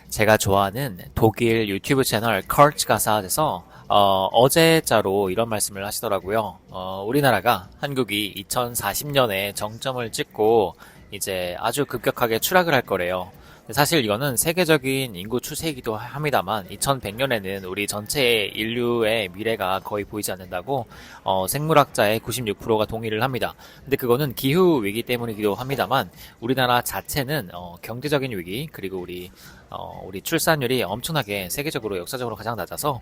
제가 좋아하는 독일 유튜브 채널 컬츠 가사에서 어제자로 이런 말씀을 하시더라고요. 우리나라가 한국이 2040년에 정점을 찍고 이제 아주 급격하게 추락을 할 거래요. 사실 이거는 세계적인 인구 추세이기도 합니다만 2100년에는 우리 전체 인류의 미래가 거의 보이지 않는다고 생물학자의 96%가 동의를 합니다. 근데 그거는 기후 위기 때문이기도 합니다만 우리나라 자체는 경제적인 위기 그리고 우리 출산율이 엄청나게 세계적으로 역사적으로 가장 낮아서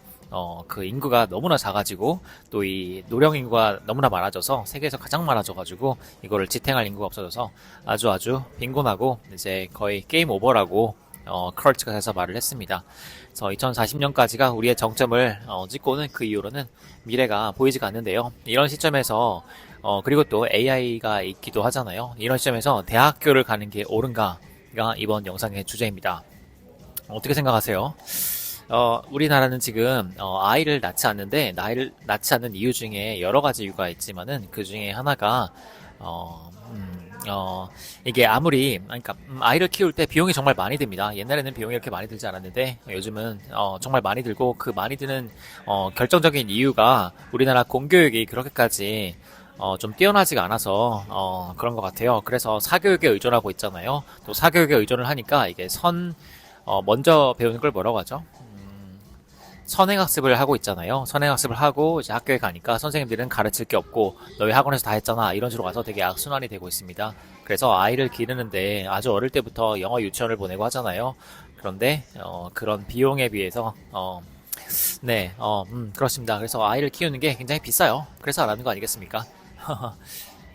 그 인구가 너무나 작아지고 또 이 노령 인구가 너무나 많아져서 세계에서 가장 많아져가지고 이거를 지탱할 인구가 없어져서 아주 빈곤하고 이제 거의 게임 오버라고 컬츠가 해서 말을 했습니다. 그래서 2040년까지가 우리의 정점을 찍고는 그 이후로는 미래가 보이지가 않는데요. 이런 시점에서 그리고 또 AI가 있기도 하잖아요. 이런 시점에서 대학교를 가는 게 옳은가가 이번 영상의 주제입니다. 어떻게 생각하세요? 우리나라는 지금 아이를 낳지 않는데 나이를 낳지 않는 이유 중에 여러 가지 이유가 있지만은 그 중에 하나가 이게 아무리 그러니까 아이를 키울 때 비용이 정말 많이 듭니다. 옛날에는 비용이 이렇게 많이 들지 않았는데 요즘은 정말 많이 들고 그 많이 드는 결정적인 이유가 우리나라 공교육이 그렇게까지 좀 뛰어나지가 않아서 그런 것 같아요. 그래서 사교육에 의존하고 있잖아요. 또 사교육에 의존을 하니까 이게 먼저 배우는 걸 뭐라고 하죠? 선행학습을 하고 있잖아요. 선행학습을 하고 이제 학교에 가니까 선생님들은 가르칠 게 없고 너희 학원에서 다 했잖아 이런 식으로 가서 되게 악순환이 되고 있습니다. 그래서 아이를 기르는데 아주 어릴 때부터 영어 유치원을 보내고 하잖아요. 그런데 그런 비용에 비해서 네, 그렇습니다. 그래서 아이를 키우는 게 굉장히 비싸요. 그래서 안 하는 거 아니겠습니까?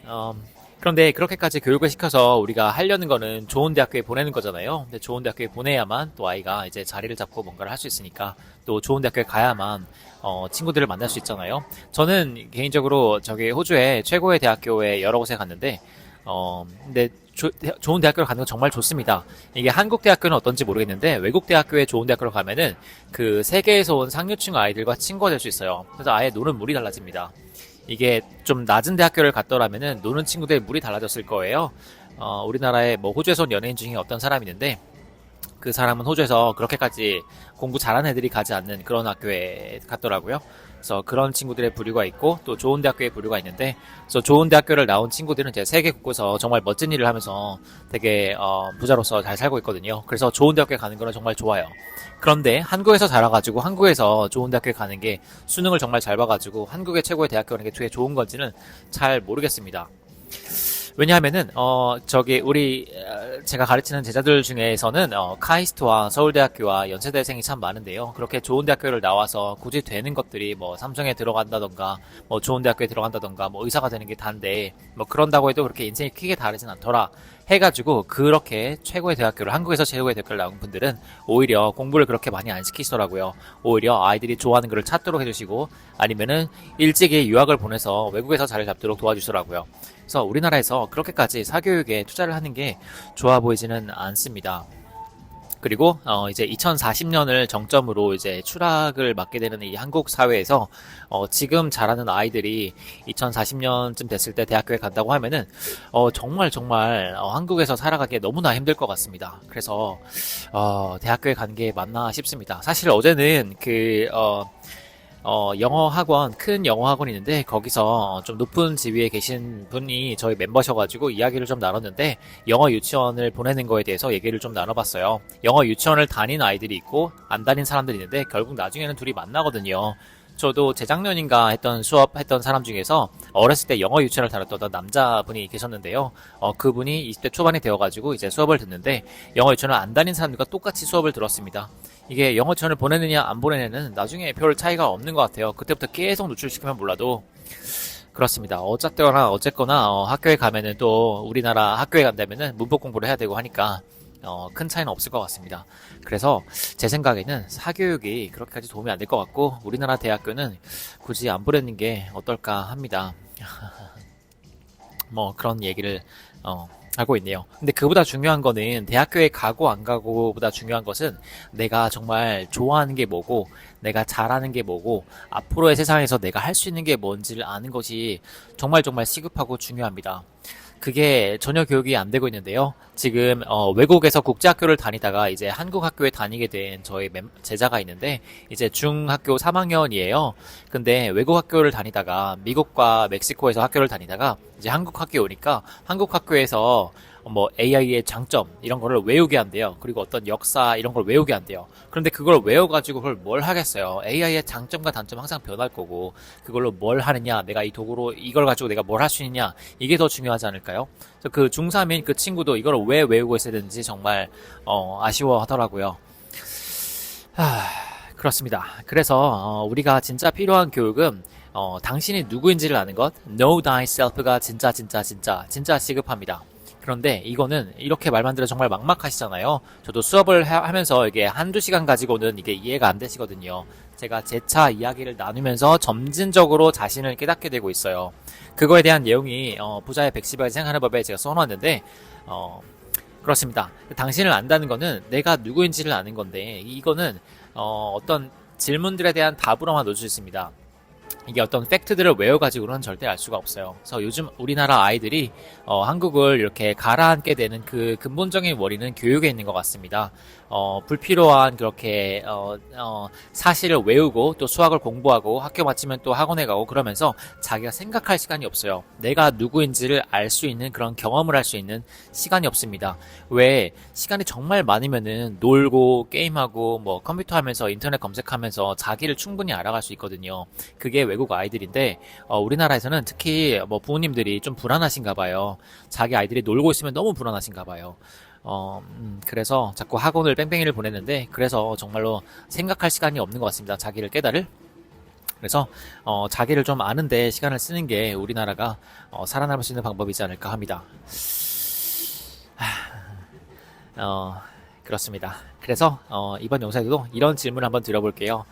어, 그런데 그렇게까지 교육을 시켜서 우리가 하려는 거는 좋은 대학교에 보내는 거잖아요. 근데 좋은 대학교에 보내야만 또 아이가 이제 자리를 잡고 뭔가를 할 수 있으니까 또 좋은 대학교에 가야만 친구들을 만날 수 있잖아요. 저는 개인적으로 저기 호주의 최고의 대학교에 여러 곳에 갔는데 근데 좋은 대학교를 가는 건 정말 좋습니다. 이게 한국 대학교는 어떤지 모르겠는데 외국 대학교에 좋은 대학교를 가면은 그 세계에서 온 상류층 아이들과 친구가 될 수 있어요. 그래서 아예 노는 물이 달라집니다. 이게 좀 낮은 대학교를 갔더라면은 노는 친구들 물이 달라졌을 거예요. 우리나라에 뭐 호주에서 온 연예인 중에 어떤 사람이 있는데 그 사람은 호주에서 그렇게까지 공부 잘하는 애들이 가지 않는 그런 학교에 갔더라고요. 그래서 그런 친구들의 부류가 있고 또 좋은 대학교의 부류가 있는데 그래서 좋은 대학교를 나온 친구들은 이제 세계 곳곳에서 정말 멋진 일을 하면서 되게 부자로서 잘 살고 있거든요. 그래서 좋은 대학교에 가는 거는 정말 좋아요. 그런데 한국에서 자라가지고 한국에서 좋은 대학교에 가는 게 수능을 정말 잘 봐가지고 한국의 최고의 대학교라는 게 되게 좋은 건지는 잘 모르겠습니다. 왜냐하면은 제가 가르치는 제자들 중에서는 카이스트와 서울대학교와 연세대생이 참 많은데요. 그렇게 좋은 대학교를 나와서 굳이 되는 것들이 뭐 삼성에 들어간다던가 뭐 좋은 대학교에 들어간다던가 뭐 의사가 되는 게 단데 뭐 그런다고 해도 그렇게 인생이 크게 다르진 않더라 해가지고 그렇게 최고의 대학교를 한국에서 최고의 대학교를 나온 분들은 오히려 공부를 그렇게 많이 안 시키시더라고요. 오히려 아이들이 좋아하는 거를 찾도록 해주시고 아니면은 일찍이 유학을 보내서 외국에서 자리를 잡도록 도와주시더라고요. 그래서 우리나라에서 그렇게까지 사교육에 투자를 하는 게 좋아 보이지는 않습니다. 그리고 이제 2040년을 정점으로 이제 추락을 맞게 되는 이 한국 사회에서 지금 자라는 아이들이 2040년쯤 됐을 때 대학교에 간다고 하면은 정말 한국에서 살아가기에 너무나 힘들 것 같습니다. 그래서 대학교에 가는 게 맞나 싶습니다. 사실 어제는 영어 학원, 큰 영어 학원이 있는데, 거기서 좀 높은 지위에 계신 분이 저희 멤버셔가지고 이야기를 좀 나눴는데, 영어 유치원을 보내는 거에 대해서 얘기를 좀 나눠봤어요. 영어 유치원을 다닌 아이들이 있고, 안 다닌 사람들이 있는데, 결국 나중에는 둘이 만나거든요. 저도 재작년인가 수업했던 사람 중에서 어렸을 때 영어 유치원을 다녔던 남자분이 계셨는데요. 그분이 20대 초반이 되어가지고 이제 수업을 듣는데 영어 유치원을 안 다닌 사람들과 똑같이 수업을 들었습니다. 이게 영어 유치원을 보내느냐 안 보내느냐는 나중에 별 차이가 없는 것 같아요. 그때부터 계속 노출시키면 몰라도 그렇습니다. 어쨌거나 학교에 가면은 또 우리나라 학교에 간다면은 문법 공부를 해야 되고 하니까 큰 차이는 없을 것 같습니다. 그래서 제 생각에는 사교육이 그렇게까지 도움이 안 될 것 같고 우리나라 대학교는 굳이 안 보내는 게 어떨까 합니다. 뭐 그런 얘기를 하고 있네요. 근데 그보다 중요한 거는 대학교에 가고 안 가고보다 중요한 것은 내가 정말 좋아하는 게 뭐고 내가 잘하는 게 뭐고 앞으로의 세상에서 내가 할 수 있는 게 뭔지를 아는 것이 정말 시급하고 중요합니다. 그게 전혀 교육이 안 되고 있는데요. 지금 외국에서 국제학교를 다니다가 이제 한국 학교에 다니게 된 저희 제자가 있는데 이제 중학교 3학년이에요. 근데 외국 학교를 다니다가 미국과 멕시코에서 학교를 다니다가 이제 한국 학교에 오니까 한국 학교에서 뭐 AI의 장점 이런 거를 외우게 한대요. 그리고 어떤 역사 이런 걸 외우게 한대요. 그런데 그걸 외워가지고 그걸 뭘 하겠어요. AI의 장점과 단점 항상 변할 거고 그걸로 뭘 하느냐, 내가 이 도구로 이걸 가지고 내가 뭘 할 수 있냐, 이게 더 중요하지 않을까요? 그래서 그 중3인 그 친구도 이걸 왜 외우고 있어야 되는지 정말 아쉬워하더라고요. 그렇습니다. 그래서 우리가 진짜 필요한 교육은 당신이 누구인지를 아는 것, Know Thyself가 진짜 시급합니다. 그런데 이거는 이렇게 말만 들어 정말 막막하시잖아요. 저도 수업을 하면서 이게 한두 시간 가지고는 이게 이해가 안 되시거든요. 제가 제 차 이야기를 나누면서 점진적으로 자신을 깨닫게 되고 있어요. 그거에 대한 내용이 부자의 110가지 생각하는 법에 제가 써놨는데 그렇습니다. 당신을 안다는 거는 내가 누구인지를 아는 건데 이거는 어떤 질문들에 대한 답으로만 놓을 수 있습니다. 이게 어떤 팩트들을 외워가지고는 절대 알 수가 없어요. 그래서 요즘 우리나라 아이들이 한국을 이렇게 가라앉게 되는 그 근본적인 원인은 교육에 있는 것 같습니다. 불필요한 그렇게 사실을 외우고 또 수학을 공부하고 학교 마치면 또 학원에 가고 그러면서 자기가 생각할 시간이 없어요. 내가 누구인지를 알 수 있는 그런 경험을 할 수 있는 시간이 없습니다. 왜 시간이 정말 많으면은 놀고 게임하고 뭐 컴퓨터 하면서 인터넷 검색하면서 자기를 충분히 알아갈 수 있거든요. 그게 외국 아이들인데 우리나라에서는 특히 뭐 부모님들이 좀 불안하신가 봐요. 자기 아이들이 놀고 있으면 너무 불안하신가 봐요. 그래서 자꾸 학원을 뺑뺑이를 보냈는데 그래서 정말로 생각할 시간이 없는 것 같습니다. 자기를 깨달을. 그래서 자기를 좀 아는데 시간을 쓰는 게 우리나라가 살아남을 수 있는 방법이지 않을까 합니다. 그렇습니다. 그래서 이번 영상에도 이런 질문을 한번 드려볼게요.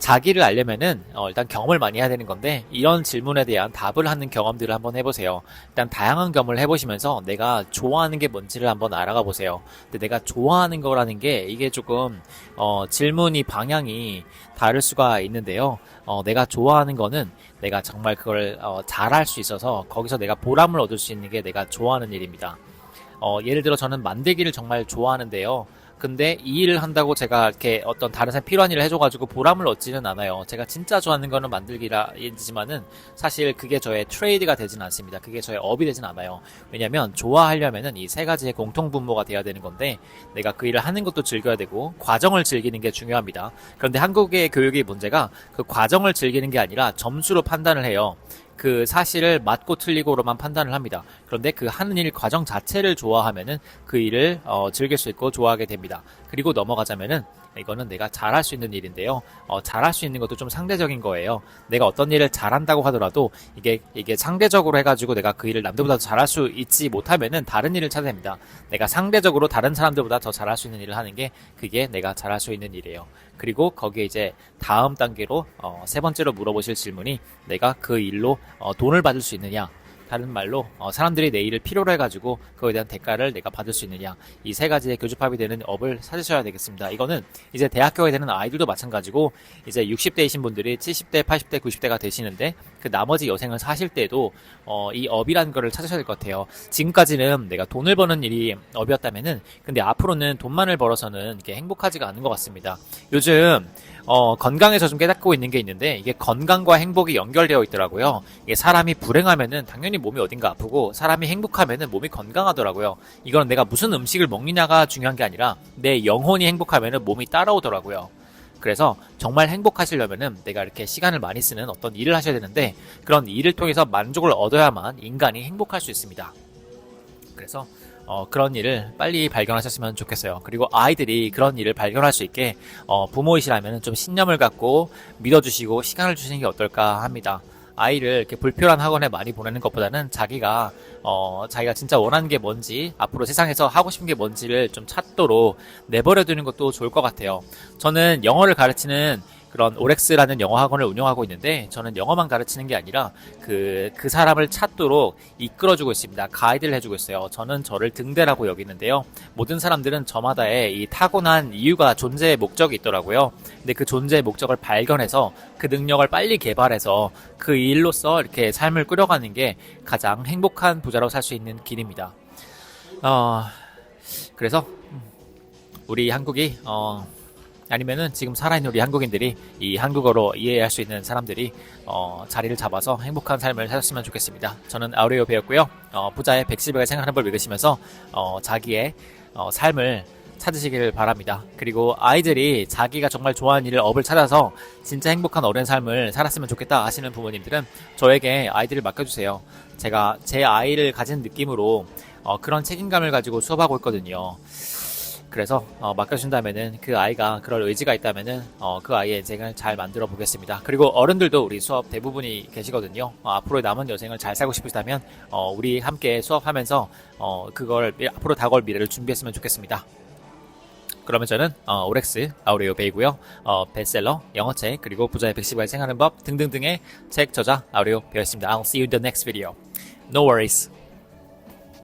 자기를 알려면은 일단 경험을 많이 해야 되는 건데 이런 질문에 대한 답을 하는 경험들을 한번 해보세요. 일단 다양한 경험을 해보시면서 내가 좋아하는 게 뭔지를 한번 알아가 보세요. 근데 내가 좋아하는 거라는 게 이게 조금 질문이 방향이 다를 수가 있는데요. 내가 좋아하는 거는 내가 정말 그걸 잘할 수 있어서 거기서 내가 보람을 얻을 수 있는 게 내가 좋아하는 일입니다. 예를 들어 저는 만들기를 정말 좋아하는데요. 근데 이 일을 한다고 제가 이렇게 어떤 다른 사람 필요한 일을 해줘가지고 보람을 얻지는 않아요. 제가 진짜 좋아하는 거는 만들기라지만은 사실 그게 저의 트레이드가 되진 않습니다. 그게 저의 업이 되진 않아요. 왜냐면 좋아하려면은 이 세 가지의 공통분모가 돼야 되는 건데 내가 그 일을 하는 것도 즐겨야 되고 과정을 즐기는 게 중요합니다. 그런데 한국의 교육의 문제가 그 과정을 즐기는 게 아니라 점수로 판단을 해요. 그 사실을 맞고 틀리고로만 판단을 합니다. 그런데 그 하는 일 과정 자체를 좋아하면은 그 일을 즐길 수 있고 좋아하게 됩니다. 그리고 넘어가자면은 이거는 내가 잘할 수 있는 일인데요. 잘할 수 있는 것도 좀 상대적인 거예요. 내가 어떤 일을 잘한다고 하더라도 이게 상대적으로 해가지고 내가 그 일을 남들보다 더 잘할 수 있지 못하면은 다른 일을 찾아야 됩니다. 내가 상대적으로 다른 사람들보다 더 잘할 수 있는 일을 하는 게 그게 내가 잘할 수 있는 일이에요. 그리고 거기에 이제 다음 단계로 세 번째로 물어보실 질문이 내가 그 일로 돈을 받을 수 있느냐, 다른 말로 사람들이 내 일을 필요로 해가지고 그거에 대한 대가를 내가 받을 수 있느냐, 이 세 가지의 교집합이 되는 업을 찾으셔야 되겠습니다. 이거는 이제 대학교에 되는 아이들도 마찬가지고 이제 60대이신 분들이 70대, 80대, 90대가 되시는데 그 나머지 여생을 사실 때도 이 업이라는 거를 찾으셔야 될 것 같아요. 지금까지는 내가 돈을 버는 일이 업이었다면은 근데 앞으로는 돈만을 벌어서는 이게 행복하지가 않은 것 같습니다. 요즘 건강에서 좀 깨닫고 있는 게 있는데 이게 건강과 행복이 연결되어 있더라고요. 이게 사람이 불행하면은 당연히 몸이 어딘가 아프고 사람이 행복하면은 몸이 건강하더라고요. 이건 내가 무슨 음식을 먹느냐가 중요한 게 아니라 내 영혼이 행복하면은 몸이 따라오더라고요. 그래서 정말 행복하시려면은 내가 이렇게 시간을 많이 쓰는 어떤 일을 하셔야 되는데 그런 일을 통해서 만족을 얻어야만 인간이 행복할 수 있습니다. 그래서 그런 일을 빨리 발견하셨으면 좋겠어요. 그리고 아이들이 그런 일을 발견할 수 있게 부모이시라면 좀 신념을 갖고 믿어주시고 시간을 주시는 게 어떨까 합니다. 아이를 이렇게 불필요한 학원에 많이 보내는 것보다는 자기가 진짜 원하는 게 뭔지 앞으로 세상에서 하고 싶은 게 뭔지를 좀 찾도록 내버려 두는 것도 좋을 것 같아요. 저는 영어를 가르치는 그런 오렉스라는 영어 학원을 운영하고 있는데 저는 영어만 가르치는 게 아니라 그 사람을 찾도록 이끌어주고 있습니다. 가이드를 해주고 있어요. 저는 저를 등대라고 여기는데요. 모든 사람들은 저마다의 이 타고난 이유가 존재의 목적이 있더라고요. 근데 그 존재의 목적을 발견해서 그 능력을 빨리 개발해서 그 일로서 이렇게 삶을 꾸려가는 게 가장 행복한 부자로 살 수 있는 길입니다. 그래서 우리 한국이 아니면은 지금 살아있는 우리 한국인들이 이 한국어로 이해할 수 있는 사람들이 자리를 잡아서 행복한 삶을 사셨으면 좋겠습니다. 저는 아우레오 배웠고요. 부자의 110억을 생각하는 법 읽으시면서 자기의 삶을 찾으시길 바랍니다. 그리고 아이들이 자기가 정말 좋아하는 일을 업을 찾아서 진짜 행복한 어른 삶을 살았으면 좋겠다 하시는 부모님들은 저에게 아이들을 맡겨주세요. 제가 제 아이를 가진 느낌으로 그런 책임감을 가지고 수업하고 있거든요. 그래서 맡겨준다면은 그 아이가 그럴 의지가 있다면은 그 아이의 인생을 잘 만들어 보겠습니다. 그리고 어른들도 우리 수업 대부분이 계시거든요. 앞으로 남은 여생을 잘 살고 싶으시다면 우리 함께 수업하면서 그걸 앞으로 다가올 미래를 준비했으면 좋겠습니다. 그러면 저는 오렉스 아우레오 베이고요. 베스트셀러, 영어책, 그리고 부자의 110을 생각하는 법 등등등의 책 저자 아우레오 베였습니다. I'll see you in the next video. No worries.